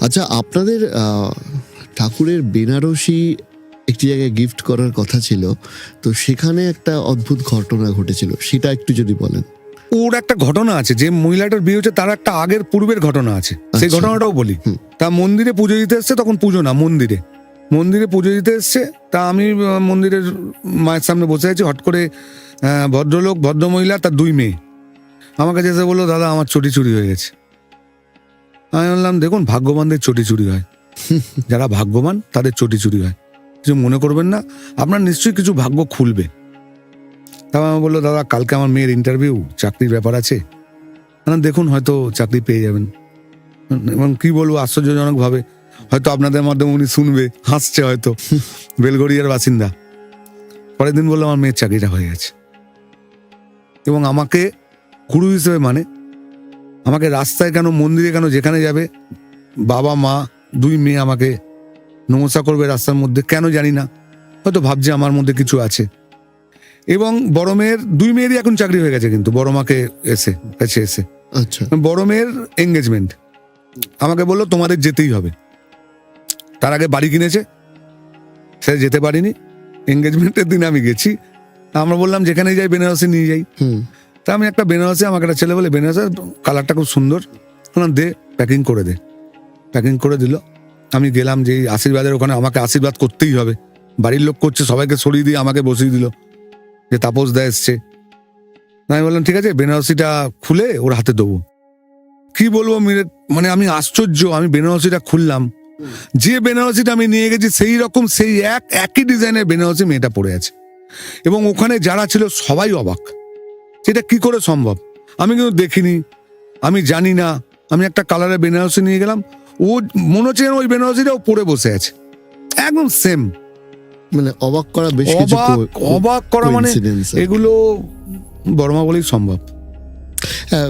আচ্ছা, আপনাদের ঠাকুরের বেনারসি একটি জায়গায় গিফট করার কথা ছিল, তো সেখানে একটা অদ্ভুত ঘটনা ঘটেছিল, সেটা একটু যদি বলেন। ওর একটা ঘটনা আছে, যে মহিলাটার বিয়ে হচ্ছে তার একটা আগের পূর্বের ঘটনা আছে, সেই আচ্ছা। ঘটনাটাও বলি। তা মন্দিরে পুজো দিতে এসছে, তখন পুজো না, মন্দিরে পুজো দিতে এসছে। তা আমি মন্দিরের মায়ের সামনে বসে আছি, হট করে ভদ্রলোক, ভদ্রমহিলা, তার 2 মেয়ে আমার কাছে এসে বললো, দাদা আমার চটি চুরি হয়ে গেছে। আমি বললাম, দেখুন ভাগ্যবানদের চটি চুরি হয়, যারা ভাগ্যবান তাদের চটি চুরি হয়, কিছু মনে করবেন না, আপনার নিশ্চয়ই কিছু ভাগ্য খুলবে। তারপর আমি বললো, দাদা কালকে আমার মেয়ের ইন্টারভিউ, চাকরির ব্যাপার আছে, দেখুন হয়তো চাকরি পেয়ে যাবেন। এবং কি বলবো, আশ্চর্যজনক ভাবে হয়তো আপনাদের মাধ্যমে উনি শুনবে, হাসছে হয়তো, বেলগড়িয়ার বাসিন্দা। পরের দিন বললো, আমার মেয়ের চাকরিটা হয়ে গেছে। এবং আমাকে গুরু হিসেবে মানে, আমাকে রাস্তায় কেন, মন্দিরে কেন, যেখানে যাবে বাবা মা 2 মেয়ে আমাকে নমস্কার করবে রাস্তার মধ্যে, কেন জানি না, হয়তো ভাবছে আমার মধ্যে কিছু আছে। এবং বড় মেয়ের 2 মেয়েরই এখন চাকরি হয়ে গেছে, কিন্তু বড় মাকে এসে আচ্ছা। বড় মেয়ের এঙ্গেজমেন্ট, আমাকে বললো তোমাদের যেতেই হবে। তার আগে বাড়ি কিনেছে, সে যেতে পারিনি, এঙ্গেজমেন্টের দিন আমি গেছি। আমরা বললাম যেখানে যাই বেনারসি নিয়ে যাই। তা আমি একটা বেনারসি, আমাকে একটা ছেলে বলে বেনারসি কালারটা খুব সুন্দর, দে প্যাকিং করে দে। প্যাকিং করে দিল। আমি গেলাম যে আশীর্বাদের ওখানে, আমাকে আশীর্বাদ করতেই হবে, বাড়ির লোক করছে, সবাইকে সরিয়ে দিয়ে আমাকে বসিয়ে দিল, যে তাপস দা এসছে। আমি বললাম ঠিক আছে, বেনারসিটা খুলে ওর হাতে দেবো। কি বলবো, মানে আমি আশ্চর্য, আমি বেনারসিটা খুললাম, যে বেনারসিটা আমি নিয়ে গেছি সেই রকম, সেই একই ডিজাইনের বেনারসি মেয়েটা পড়ে আছে। এবং ওখানে যারা ছিল সবাই অবাক, সেটা কি করে সম্ভব। আমি কিন্তু দেখিনি, আমি জানি না। আমি একটা কালারের বেনারসি নিয়ে গেলাম, ও মনে হচ্ছে ওই বেনারসিটা ও পরে বসে আছে, একদম সেম। মানে অবাক করা, বেশ কিছু অবাক করা, মানে coincidence আর কি। এগুলো বর্মা বলেই সম্ভব। হ্যাঁ,